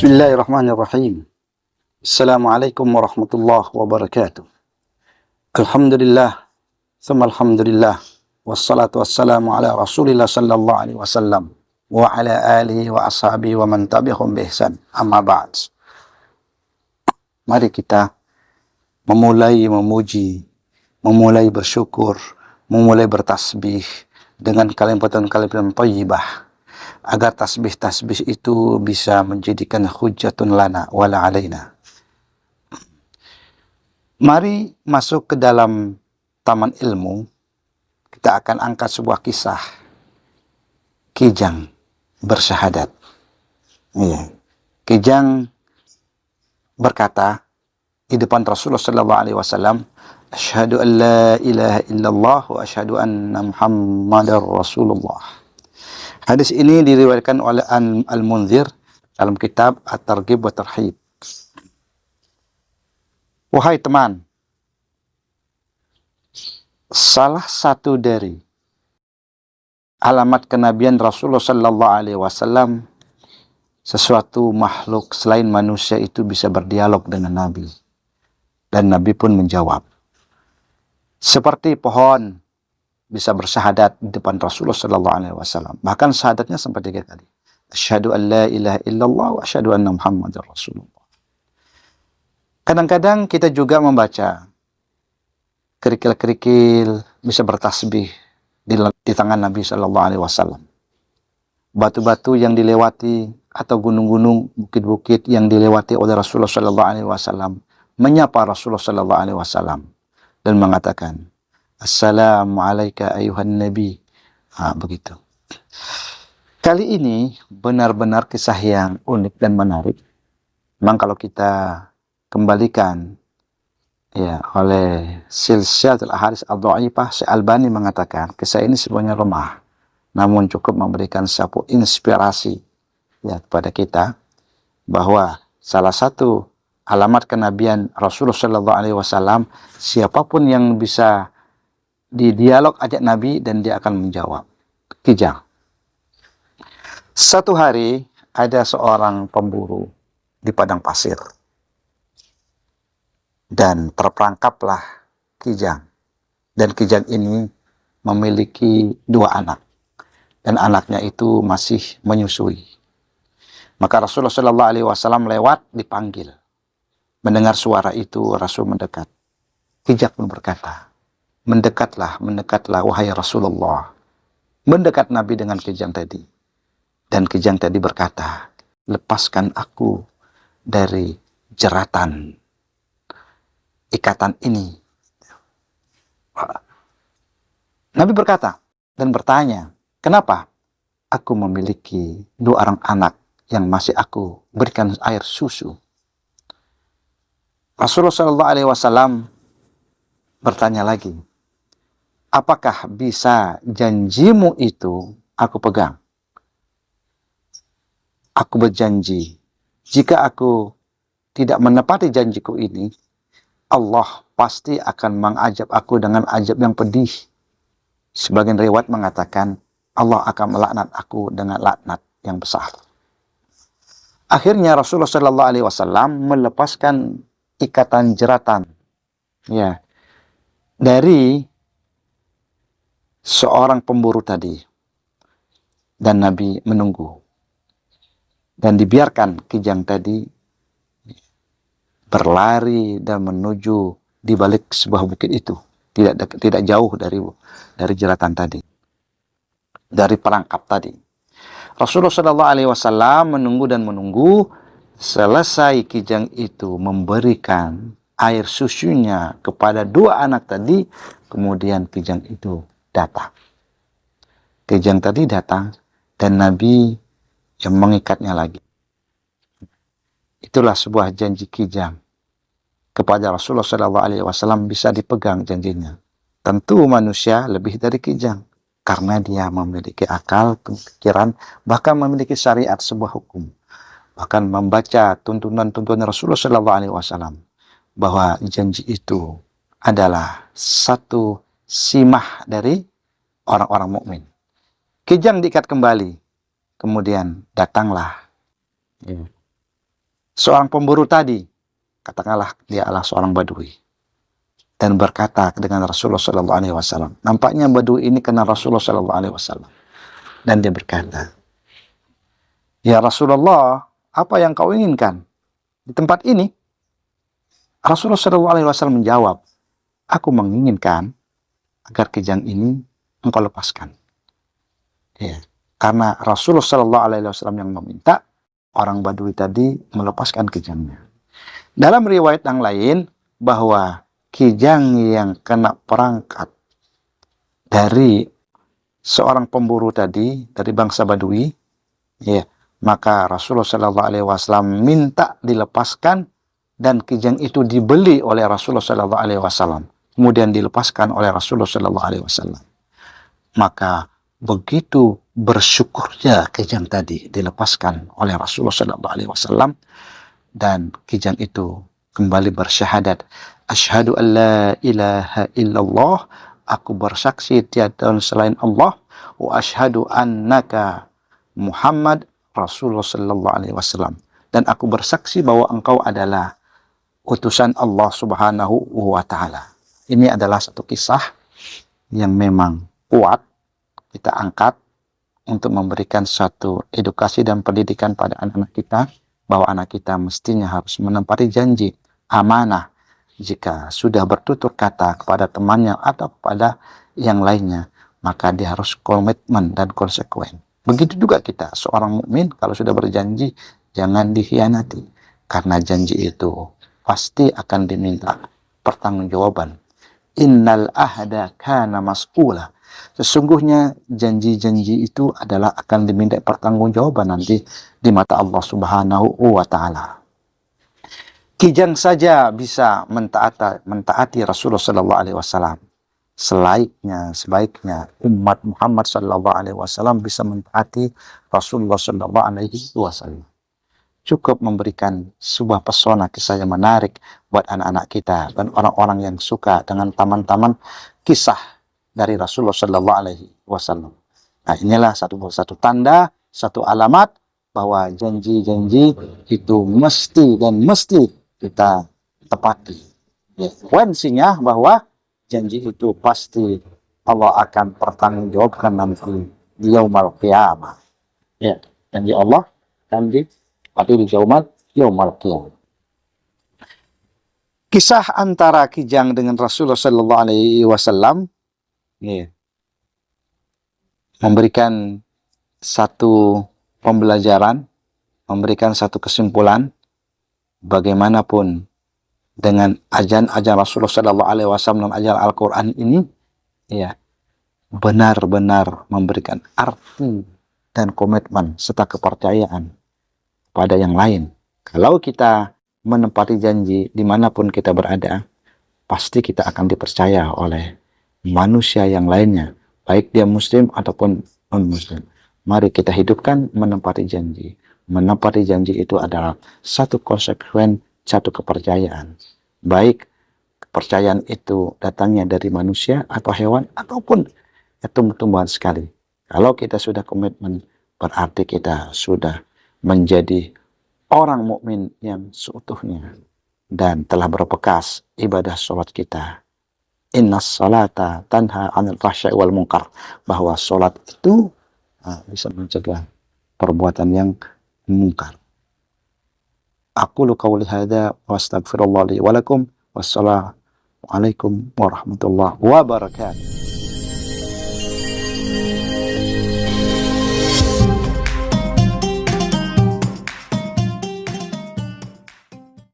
Bismillahirrahmanirrahim. Assalamualaikum warahmatullahi wabarakatuh. Alhamdulillah, thumma alhamdulillah, wassalatu wassalamu ala rasulillah sallallahu alaihi wasallam wa ala alihi wa ashabihi wa man tabi'ahum bi ihsan. Amma ba'd. Mari kita memulai memuji, memulai bersyukur, memulai bertasbih dengan kalimat-kalimat thayyibah, agar tasbih-tasbih itu bisa menjadikan hujjatun lana wala alaina. Mari masuk ke dalam taman ilmu. Kita akan angkat sebuah kisah Kijang bersyahadat. Kijang berkata di depan Rasulullah sallallahu alaihi wasallam, "Asyhadu an la ilaha illallah wa asyhadu anna Muhammadar Rasulullah." Hadis ini diriwayatkan oleh Al-Munzir dalam kitab At-Targhib wa Tarhib. Wahai teman, salah satu dari alamat kenabian Rasulullah sallallahu alaihi wasallam, sesuatu makhluk selain manusia itu bisa berdialog dengan Nabi. Dan Nabi pun menjawab. Seperti pohon bisa bersyahadat di depan Rasulullah sallallahu alaihi wasallam. Bahkan syahadatnya sampai 3 kali. Asyhadu an la ilaha illallah wa asyhadu anna Muhammadar Rasulullah. Kadang-kadang kita juga membaca kerikil-kerikil bisa bertasbih di tangan Nabi sallallahu alaihi wasallam. Batu-batu yang dilewati atau gunung-gunung, bukit-bukit yang dilewati oleh Rasulullah sallallahu alaihi wasallam menyapa Rasulullah sallallahu alaihi wasallam dan mengatakan, "Assalamu alayka ayuhan nabi." Begitu. Kali ini benar-benar kisah yang unik dan menarik. Memang kalau kita kembalikan oleh Silsilatul Ahadits Adh-Dhaifah, Syekh Albani mengatakan kisah ini sebenarnya lemah, namun cukup memberikan sebuah inspirasi kepada kita bahwa salah satu alamat kenabian Rasulullah sallallahu alaihi wasallam, siapapun yang bisa di dialog ajak Nabi dan dia akan menjawab. Kijang. Satu hari ada seorang pemburu di padang pasir. Dan terperangkaplah Kijang. Dan Kijang ini memiliki 2 anak. Dan anaknya itu masih menyusui. Maka Rasulullah sallallahu alaihi wasallam lewat, dipanggil. Mendengar suara itu, Rasul mendekat. Kijang pun berkata, "Mendekatlah, mendekatlah, wahai Rasulullah." Mendekat Nabi dengan Kijang tadi. Dan Kijang tadi berkata, "Lepaskan aku dari jeratan ikatan ini." Nabi berkata dan bertanya, "Kenapa? Aku memiliki 2 orang anak yang masih aku berikan air susu." Rasulullah sallallahu alaihi wasallam bertanya lagi, "Apakah bisa janjimu itu aku pegang?" "Aku berjanji, jika aku tidak menepati janjiku ini, Allah pasti akan mengazab aku dengan azab yang pedih." Sebagian riwayat mengatakan, Allah akan melaknat aku dengan laknat yang besar. Akhirnya Rasulullah sallallahu alaihi wasallam melepaskan ikatan jeratan dari seorang pemburu tadi. Dan Nabi menunggu. Dan dibiarkan Kijang tadi berlari dan menuju di balik sebuah bukit itu. Tidak jauh dari jeratan tadi. Dari perangkap tadi. Rasulullah sallallahu alaihi wasallam menunggu dan menunggu. Selesai Kijang itu memberikan air susunya kepada 2 anak tadi, kemudian Kijang itu datang. Kijang tadi datang dan Nabi yang mengikatnya lagi. Itulah sebuah janji Kijang kepada Rasulullah sallallahu alaihi wasallam, bisa dipegang janjinya. Tentu manusia lebih dari Kijang karena dia memiliki akal, pemikiran, bahkan memiliki syariat sebuah hukum. Bahkan membaca tuntunan-tuntunan Rasulullah sallallahu alaihi wasallam bahwa janji itu adalah satu simah dari orang-orang mukmin. Kijang diikat kembali. Kemudian datanglah seorang pemburu tadi, katakanlah dia adalah seorang badui, dan berkata dengan Rasulullah Shallallahu Alaihi Wasallam. Nampaknya badui ini kenal Rasulullah Shallallahu Alaihi Wasallam, dan dia berkata, "Ya Rasulullah, apa yang kau inginkan di tempat ini?" Rasulullah Shallallahu Alaihi Wasallam menjawab, "Aku menginginkan agar kijang ini engkau lepaskan." Ya, karena Rasulullah Shallallahu Alaihi Wasallam yang meminta, orang badui tadi melepaskan kijangnya. Dalam riwayat yang lain, bahwa kijang yang kena perangkat dari seorang pemburu tadi, dari bangsa badui, ya, maka Rasulullah Shallallahu Alaihi Wasallam minta dilepaskan, dan kijang itu dibeli oleh Rasulullah Shallallahu Alaihi Wasallam, kemudian dilepaskan oleh Rasulullah Shallallahu Alaihi Wasallam. Maka begitu bersyukurnya kijang tadi dilepaskan oleh Rasulullah Shallallahu Alaihi Wasallam, dan kijang itu kembali bersyahadat, "Asyhadu an la ilaha illallah," aku bersaksi tiada selain Allah, "wa asyhadu annaka Muhammad Rasulullah Shallallahu Alaihi Wasallam," dan aku bersaksi bahwa engkau adalah utusan Allah Subhanahu wa Ta'ala. Ini adalah satu kisah yang memang kuat kita angkat untuk memberikan suatu edukasi dan pendidikan pada anak-anak kita, bahwa anak kita mestinya harus menempati janji, amanah. Jika sudah bertutur kata kepada temannya atau kepada yang lainnya, maka dia harus komitmen dan konsekuen. Begitu juga kita, seorang mukmin, kalau sudah berjanji, jangan dikhianati, karena janji itu pasti akan diminta pertanggungjawaban. Innal ahda kana mas'ula. Sesungguhnya janji-janji itu adalah akan diminta pertanggungjawaban nanti di mata Allah Subhanahu wa Ta'ala. Kijang saja bisa mentaati Rasulullah Sallallahu Alaihi Wasallam. Sebaiknya umat Muhammad Sallallahu Alaihi Wasallam bisa mentaati Rasulullah Sallallahu Alaihi Wasallam. Cukup memberikan sebuah pesona kisah yang menarik buat anak-anak kita dan orang-orang yang suka dengan taman-taman kisah dari Rasulullah Shallallahu Alaihi Wasallam. Nah, inilah satu tanda, satu alamat bahwa janji-janji itu mesti kita tepati. Ya, konsekuensinya bahwa janji itu pasti Allah akan pertanggungjawabkan nanti di yaumul qiyamah. Ya, janji Allah akan dipati di yaumul qiyamah. Kisah antara kijang dengan Rasulullah Shallallahu Alaihi Wasallam, yeah, memberikan satu pembelajaran, memberikan satu kesimpulan, bagaimanapun dengan ajaran Rasulullah Shallallahu Alaihi Wasallam dan ajaran Al-Quran ini, ya, benar-benar memberikan arti dan komitmen serta kepercayaan pada yang lain. Kalau kita menepati janji dimanapun kita berada, pasti kita akan dipercaya oleh manusia yang lainnya, baik dia muslim ataupun non-muslim. Mari kita hidupkan menepati janji. Menepati janji itu adalah satu konsekuen, satu kepercayaan. Baik kepercayaan itu datangnya dari manusia atau hewan ataupun tumbuh-tumbuhan sekali. Kalau kita sudah komitmen, berarti kita sudah menjadi orang mukmin yang seutuhnya dan telah berbekas ibadah sholat kita. Inna salata tanha 'anil fahsya'i wal munkar, bahwa sholat itu bisa mencegah perbuatan yang munkar. Aqulu qawli hadza wa astaghfirullah li wa lakum. Wassalamu alaikum warahmatullahi wabarakatuh.